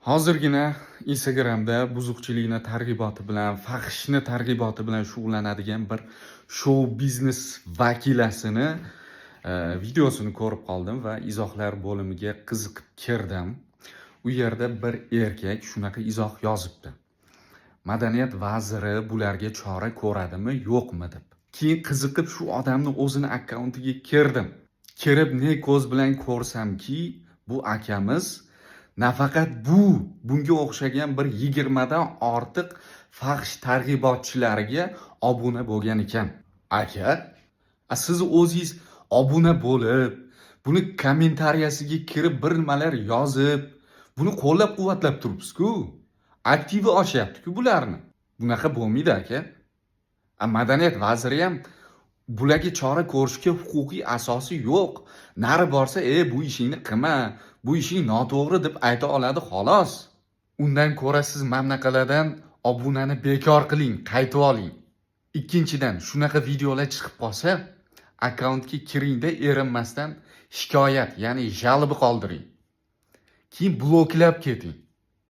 Hozirgina Instagramda buzuqchilikni targ'iboti bilan, fahshni targ'iboti bilan shug'ullanadigan bir shou biznes vakilasini videosini ko'rib qoldim va izohlar bo'limiga qiziqib kirdim. U yerda bir erkak shunaqa izoh yozibdi. Madaniyat vaziri bularga chora ko'radimi, yo'qmi deb. Keyin qiziqib shu odamni o'zini akkauntiga kirdim. Kirib ne ko'z bilan ko'rsamki, bu akamiz nafaqat bunga o'xshagan bir 20 dan ortiq fahsh targ'ibotchilariga obuna bo'lgan ekan. Aka, siz o'zingiz obuna bo'lib, buni kommentariyasiga kirib bir nimalar yozib, buni qo'llab-quvvatlab turibsiz-ku. Aktivi oshyapti-ku bularni. Bunaqa bo'lmaydi aka. Madaniyat vaziri ham bularga chora ko'rishga huquqiy asosi yo'q. Nari borsa, bu ishingni qilma, bu ishing noto'g'ri deb ayta oladi xolos. Undan ko'ra siz mamlaqalardan obunani bekor qiling, qaytib oling. Ikkinchidan, shunaqa videolar chiqib qolsa, akkauntga kiringda erinmasdan shikoyat, ya'ni jalbi qoldiring. Keyin bloklab keting.